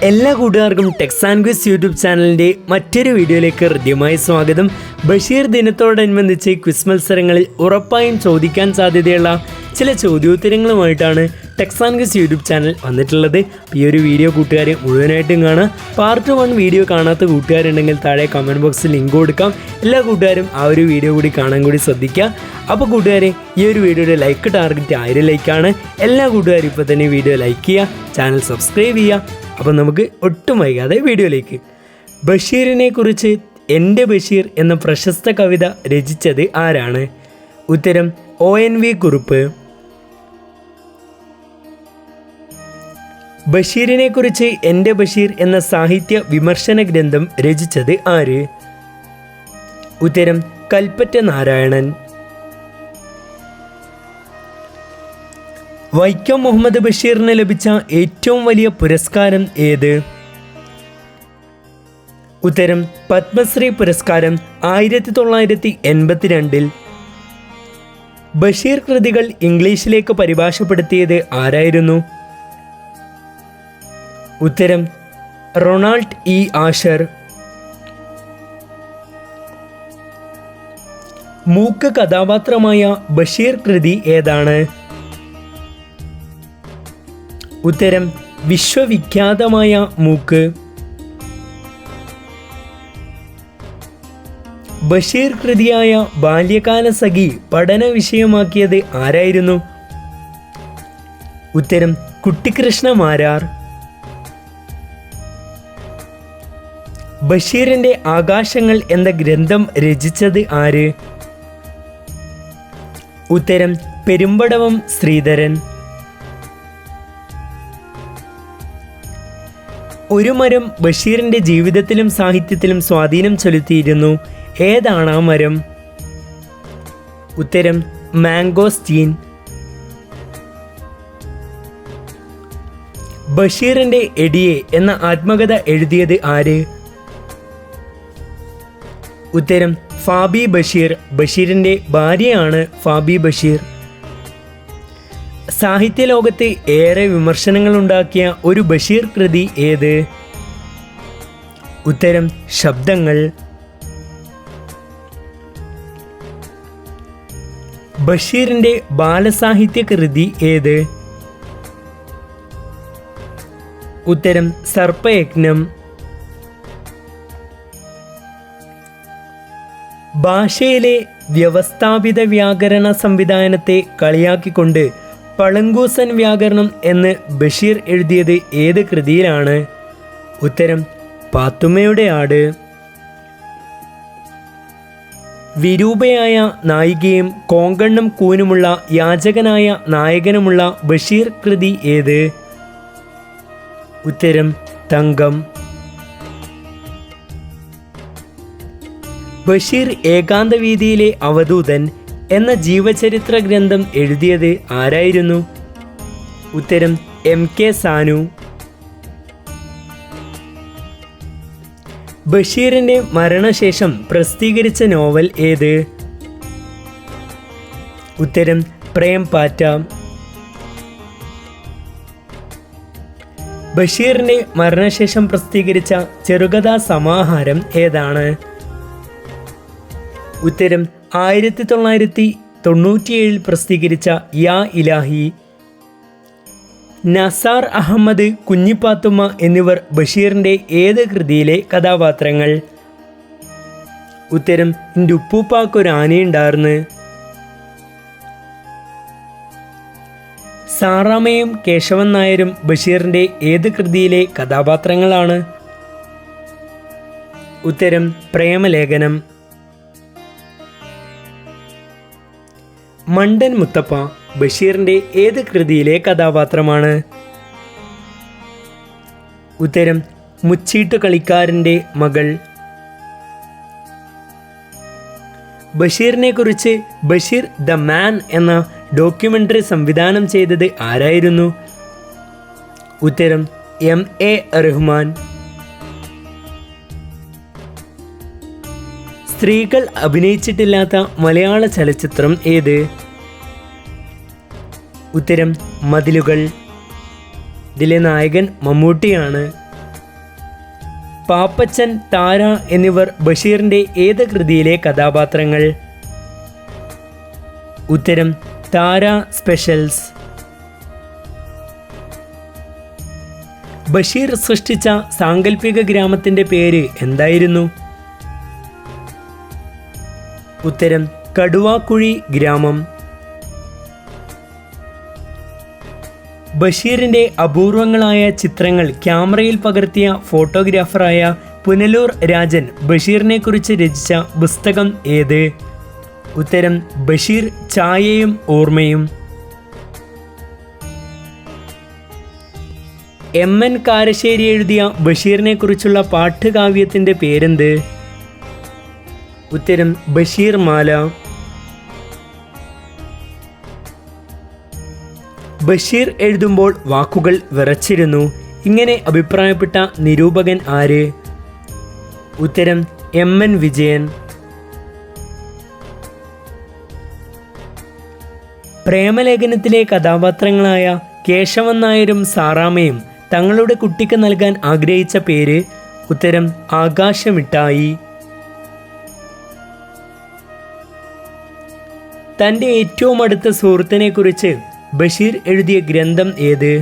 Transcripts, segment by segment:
എല്ലാ കൂട്ടുകാർക്കും Tex and quiz YouTube ചാനലിൻ്റെ മറ്റൊരു വീഡിയോയിലേക്ക് ഹൃദ്യമായ സ്വാഗതം. ബഷീർ ദിനത്തോടനുബന്ധിച്ച് ക്വിസ് മത്സരങ്ങളിൽ ഉറപ്പായും ചോദിക്കാൻ സാധ്യതയുള്ള ചില ചോദ്യോത്തരങ്ങളുമായിട്ടാണ് tex and quiz YouTube channel വന്നിട്ടുള്ളത്. ഈ ഒരു വീഡിയോ കൂട്ടുകാരെ മുഴുവനായിട്ടും കാണാം. പാർട്ട് 1 വീഡിയോ കാണാത്ത കൂട്ടുകാരുണ്ടെങ്കിൽ താഴെ കമൻറ്റ് ബോക്സിൽ ലിങ്ക് കൊടുക്കാം. എല്ലാ കൂട്ടുകാരും ആ ഒരു വീഡിയോ കൂടി കാണാൻ കൂടി ശ്രദ്ധിക്കുക. അപ്പോൾ കൂട്ടുകാരെ, ഈ ഒരു വീഡിയോയുടെ ലൈക്ക് ടാർഗറ്റ് 1000 ലൈക്കാണ്. എല്ലാ കൂട്ടുകാരും ഇപ്പോൾ തന്നെ വീഡിയോ ലൈക്ക് ചെയ്യുക, ചാനൽ സബ്സ്ക്രൈബ് ചെയ്യുക. അപ്പോൾ നമുക്ക് ഒട്ടും വൈകാതെ വീഡിയോയിലേക്ക്. ബഷീറിനെ കുറിച്ച് എൻ്റെ ബഷീർ എന്ന പ്രശസ്ത കവിത രചിച്ചത് ആരാണ്? ഉത്തരം ONV കുറുപ്പ്. ബഷീറിനെ കുറിച്ച് എൻ്റെ ബഷീർ എന്ന സാഹിത്യ വിമർശന ഗ്രന്ഥം രചിച്ചത് ആര്? ഉത്തരം കൽപ്പറ്റ നാരായണൻ. വൈക്കം മുഹമ്മദ് ബഷീറിന് ലഭിച്ച ഏറ്റവും വലിയ പുരസ്കാരം ഏത്? ഉത്തരം പത്മശ്രീ പുരസ്കാരം 1982. ബഷീർ കൃതികൾ ഇംഗ്ലീഷിലേക്ക് പരിഭാഷപ്പെടുത്തിയത് ആരായിരുന്നു? ഉത്തരം റൊണാൾഡ് E. ആഷർ. മൂക്ക് കഥാപാത്രമായ ബഷീർ കൃതി ഏതാണ്? ഉത്തരം വിശ്വവിഖ്യാതമായ മൂക്ക്. ബഷീർ കൃതിയായ ബാല്യകാല സഖി പഠന വിഷയമാക്കിയത് ആരായിരുന്നു? ഉത്തരം കുട്ടിക്കൃഷ്ണ മാരാർ. ബഷീറിന്റെ ആകാശങ്ങൾ എന്ന ഗ്രന്ഥം രചിച്ചത് ആര്? ഉത്തരം പെരുമ്പടവം ശ്രീധരൻ. ഒരു മരം ബഷീറിന്റെ ജീവിതത്തിലും സാഹിത്യത്തിലും സ്വാധീനം ചെലുത്തിയിരുന്നു. ഏതാണ് ആ മരം? ഉത്തരം മാംഗോസ്റ്റീൻ. ബഷീറിന്റെ എടിയെ എന്ന ആത്മകഥ എഴുതിയത് ആര്? ഉത്തരം ഫാബി ബഷീർ. ബഷീറിന്റെ ഭാര്യയാണ് ഫാബി ബഷീർ. സാഹിത്യ ലോകത്ത് ഏറെ വിമർശനങ്ങൾ ഉണ്ടാക്കിയ ഒരു ബഷീർ കൃതി ഏത്? ഉത്തരം ശബ്ദങ്ങൾ. ബഷീറിന്റെ ബാലസാഹിത്യ കൃതി ഏത്? ഉത്തരം സർപ്പയജ്ഞം. ഭാഷയിലെ വ്യവസ്ഥാപിത വ്യാകരണ സംവിധാനത്തെ കളിയാക്കിക്കൊണ്ട് പളങ്കൂസൻ വ്യാകരണം എന്ന് ബഷീർ എഴുതിയത് ഏത് കൃതിയിലാണ്? ഉത്തരം പാത്തുമ്മയുടെ ആട്. വിരൂപയായ നായികയും കോങ്കണ്ണും കൂനുമുള്ള യാചകനായ നായകനുമുള്ള ബഷീർ കൃതി ഏത്? ഉത്തരം തങ്കം. ബഷീർ ഏകാന്തവീതിയിലെ അവധൂതൻ എന്ന ജീവചരിത്ര ഗ്രന്ഥം എഴുതിയത് ആരായിരുന്നു? ഉത്തരം MK സാനു. ബഷീറിന്റെ മരണശേഷം പ്രസിദ്ധീകരിച്ച നോവൽ ഏത്? ഉത്തരം പ്രേം പാറ്റ. ബഷീറിന്റെ മരണശേഷം പ്രസിദ്ധീകരിച്ച ചെറുകഥാ സമാഹാരം ഏതാണ്? ഉത്തരം 1997 പ്രസിദ്ധീകരിച്ച യാ ഇലാഹി. നസാർ അഹമ്മദ്, കുഞ്ഞിപ്പാത്തുമ്മ എന്നിവർ ബഷീറിന്റെ ഏത് കൃതിയിലെ കഥാപാത്രങ്ങൾ? ഉത്തരം എൻ്റെ ഉപ്പൂപ്പാക്കൊരു ആനയുണ്ടായിരുന്നു. സാറാമയും കേശവൻ നായരും ബഷീറിന്റെ ഏത് കൃതിയിലെ കഥാപാത്രങ്ങളാണ്? ഉത്തരം പ്രേമലേഖനം. മണ്ടൻ മുത്തപ്പ ബഷീറിന്റെ ഏത് കൃതിയിലെ കഥാപാത്രമാണ്? ഉത്തരം മുച്ചീട്ടു കളിക്കാരൻ്റെ മകൾ. ബഷീറിനെ കുറിച്ച് ബഷീർ ദ മാൻ എന്ന ഡോക്യുമെൻ്ററി സംവിധാനം ചെയ്തത് ആരായിരുന്നു? ഉത്തരം MA റഹ്മാൻ. സ്ത്രീകൾ അഭിനയിച്ചിട്ടില്ലാത്ത മലയാള ചലച്ചിത്രം ഏത്? ഉത്തരം മതിലുകൾ. ഇതിലെ നായകൻ മമ്മൂട്ടിയാണ്. പാപ്പച്ചൻ, താര എന്നിവർ ബഷീറിൻ്റെ ഏത് കൃതിയിലെ കഥാപാത്രങ്ങൾ? ഉത്തരം താര സ്പെഷ്യൽസ്. ബഷീർ സൃഷ്ടിച്ച സാങ്കല്പിക ഗ്രാമത്തിൻ്റെ പേര് എന്തായിരുന്നു? ഉത്തരം കടുവാക്കുഴി ഗ്രാമം. ബഷീറിൻ്റെ അപൂർവങ്ങളായ ചിത്രങ്ങൾ ക്യാമറയിൽ പകർത്തിയ ഫോട്ടോഗ്രാഫറായ പുനലൂർ രാജൻ ബഷീറിനെക്കുറിച്ച് രചിച്ച പുസ്തകം ഏത്? ഉത്തരം ബഷീർ ഛായയും ഓർമ്മയും. എം.എൻ. കാരശ്ശേരി എഴുതിയ ബഷീറിനെക്കുറിച്ചുള്ള പാഠ്യകാവ്യത്തിൻ്റെ പേരെന്ത്? ഉത്തരം ബഷീർ മാല. ബഷീർ എഴുതുമ്പോൾ വാക്കുകൾ വിറച്ചിരുന്നു. ഇങ്ങനെ അഭിപ്രായപ്പെട്ട നിരൂപകൻ ആര്? ഉത്തരം എം.എൻ. വിജയൻ. പ്രേമലേഖനത്തിലെ കഥാപാത്രങ്ങളായ കേശവൻ നായരും സാറാമ്മയും തങ്ങളുടെ കുട്ടിക്ക് നൽകാൻ ആഗ്രഹിച്ച പേര്? ഉത്തരം ആകാശമിട്ടായി. തൻ്റെ ഏറ്റവും അടുത്ത സുഹൃത്തിനെക്കുറിച്ച് ബഷീർ എഴുതിയ ഗ്രന്ഥം ഏത്?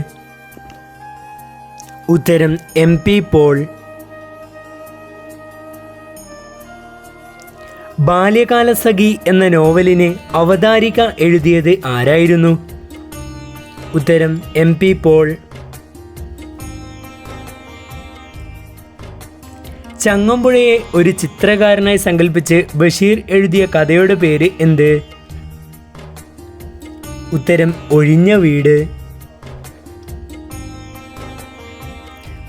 ഉത്തരം എം.പി. പോൾ. ബാല്യകാലസഖി എന്ന നോവലിന് അവതാരിക എഴുതിയത് ആരായിരുന്നു? ഉത്തരം എം.പി. പോൾ. ചങ്ങമ്പുഴയെ ഒരു ചിത്രകാരനായി സങ്കല്പിച്ച് ബഷീർ എഴുതിയ കഥയുടെ പേര് എന്ത്? ഉത്തരം ഒഴിഞ്ഞ വീട്.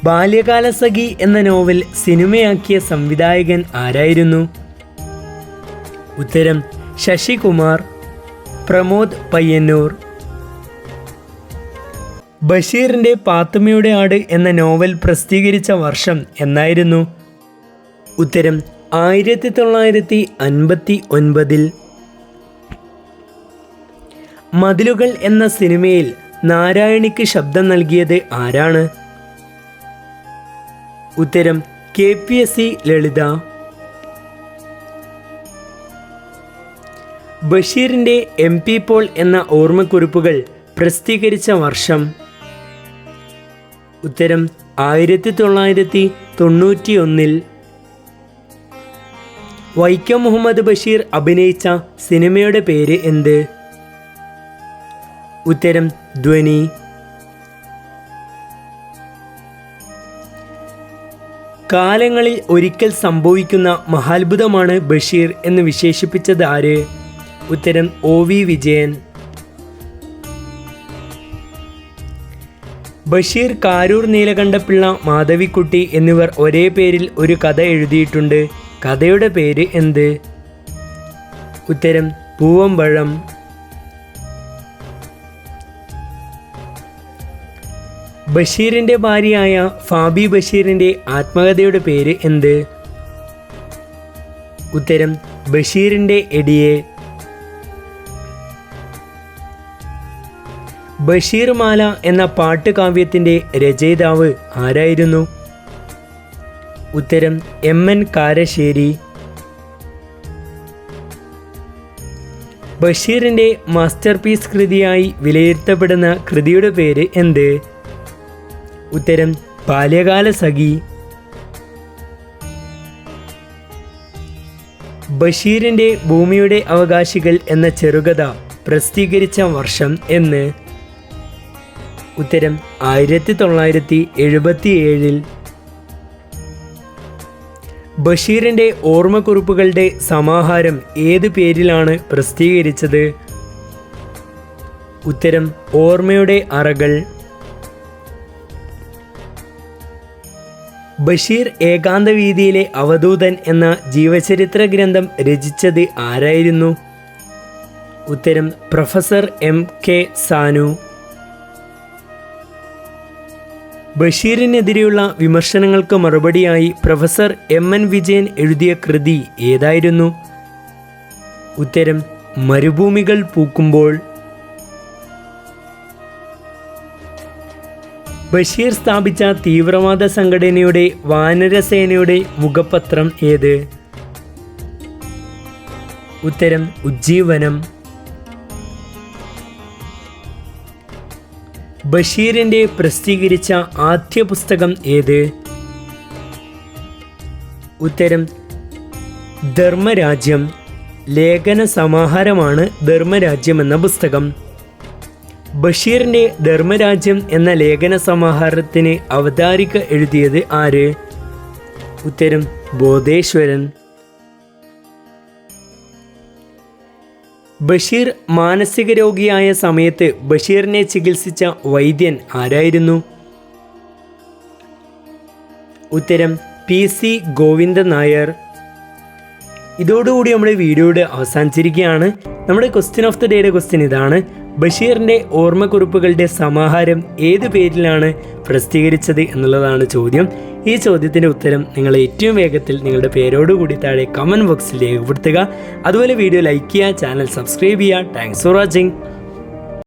ബാല്യകാലസഖി എന്ന നോവൽ സിനിമയാക്കിയ സംവിധായകൻ ആരായിരുന്നു? ഉത്തരം ശശികുമാർ. പ്രമോദ് പയ്യന്നൂർ. ബഷീറിൻ്റെ പാത്തുമ്മയുടെ ആട് എന്ന നോവൽ പ്രസിദ്ധീകരിച്ച വർഷം എന്നായിരുന്നു? ഉത്തരം 1959. മതിലുകൾ എന്ന സിനിമയിൽ നാരായണിക്ക് ശബ്ദം നൽകിയത് ആരാണ്? ഉത്തരം KPSC ലളിത. ബഷീറിൻ്റെ എം.പി. പോൾ എന്ന ഓർമ്മക്കുറിപ്പുകൾ പ്രസിദ്ധീകരിച്ച വർഷം? ഉത്തരം 1991. വൈക്കം മുഹമ്മദ് ബഷീർ അഭിനയിച്ച സിനിമയുടെ പേര് എന്ത്? ഉത്തരം ധ്വനി. കാലങ്ങളിൽ ഒരിക്കൽ സംഭവിക്കുന്ന മഹാത്ഭുതമാണ് ബഷീർ എന്ന് വിശേഷിപ്പിച്ചത് ആര്? ഉത്തരം OV വിജയൻ. ബഷീർ, കാരൂർ നീലകണ്ഠപിള്ള, മാധവിക്കുട്ടി എന്നിവർ ഒരേ പേരിൽ ഒരു കഥ എഴുതിയിട്ടുണ്ട്. കഥയുടെ പേര് എന്ത്? ഉത്തരം പൂവമ്പഴം. ബഷീറിൻ്റെ ഭാര്യയായ ഫാബി ബഷീറിൻ്റെ ആത്മകഥയുടെ പേര് എന്ത്? ഉത്തരം ബഷീറിൻ്റെ എടിയെ. ബഷീർ മാല എന്ന പാട്ടുകാവ്യത്തിൻ്റെ രചയിതാവ് ആരായിരുന്നു? ഉത്തരം എം.എൻ. കാരശ്ശേരി. ബഷീറിൻ്റെ മാസ്റ്റർപീസ് കൃതിയായി വിലയിരുത്തപ്പെടുന്ന കൃതിയുടെ പേര് എന്ത്? ഉത്തരം ബാല്യകാലസഖി. ബഷീറിൻ്റെ ഭൂമിയുടെ അവകാശികൾ എന്ന ചെറുകഥ പ്രസിദ്ധീകരിച്ച വർഷം എന്ന്? ഉത്തരം 1977. ബഷീറിൻ്റെ ഓർമ്മക്കുറിപ്പുകളുടെ സമാഹാരം ഏത് പേരിലാണ് പ്രസിദ്ധീകരിച്ചത്? ഉത്തരം ഓർമ്മയുടെ അറകൾ. ബഷീർ ഏകാന്തവീതിയിലെ അവധൂതൻ എന്ന ജീവചരിത്ര ഗ്രന്ഥം രചിച്ചത് ആരായിരുന്നു? ഉത്തരം പ്രൊഫസർ M.K. സാനു. ബഷീറിനെതിരെയുള്ള വിമർശനങ്ങൾക്ക് മറുപടിയായി പ്രൊഫസർ M.N. വിജയൻ എഴുതിയ കൃതി ഏതായിരുന്നു? ഉത്തരം മരുഭൂമികൾ പൂക്കുമ്പോൾ. ബഷീർ സ്ഥാപിച്ച തീവ്രവാദ സംഘടനയുടെ വാനരസേനയുടെ മുഖപത്രം ഏത്? ഉത്തരം ഉജ്ജീവനം. ബഷീറിൻ്റെ പ്രസിദ്ധീകരിച്ച ആദ്യ പുസ്തകം ഏത്? ഉത്തരം ധർമ്മരാജ്യം. ലേഖന സമാഹാരമാണ് ധർമ്മരാജ്യം എന്ന പുസ്തകം. ബഷീറിൻ്റെ ധർമ്മരാജ്യം എന്ന ലേഖന സമാഹാരത്തിന് അവതാരിക എഴുതിയത് ആര്? ഉത്തരം ബോധേശ്വരൻ. ബഷീർ മാനസിക രോഗിയായ സമയത്ത് ബഷീറിനെ ചികിത്സിച്ച വൈദ്യൻ ആരായിരുന്നു? ഉത്തരം PC ഗോവിന്ദൻ നായർ. ഇതോടുകൂടി നമ്മുടെ വീഡിയോയുടെ അവസാനിച്ചിരിക്കുകയാണ്. നമ്മുടെ ക്വസ്റ്റ്യൻ ഓഫ് ദി ഡേയുടെ ക്വസ്റ്റ്യൻ ഇതാണ്: ബഷീറിൻ്റെ ഓർമ്മക്കുറിപ്പുകളുടെ സമാഹാരം ഏത് പേരിലാണ് പ്രസിദ്ധീകരിച്ചത് എന്നുള്ളതാണ് ചോദ്യം. ഈ ചോദ്യത്തിൻ്റെ ഉത്തരം നിങ്ങൾ ഏറ്റവും വേഗത്തിൽ നിങ്ങളുടെ പേരോടുകൂടി താഴെ കമൻറ്റ് ബോക്സിൽ രേഖപ്പെടുത്തുക. അതുപോലെ വീഡിയോ ലൈക്ക് ചെയ്യുക, ചാനൽ സബ്സ്ക്രൈബ് ചെയ്യുക. Thanks for watching.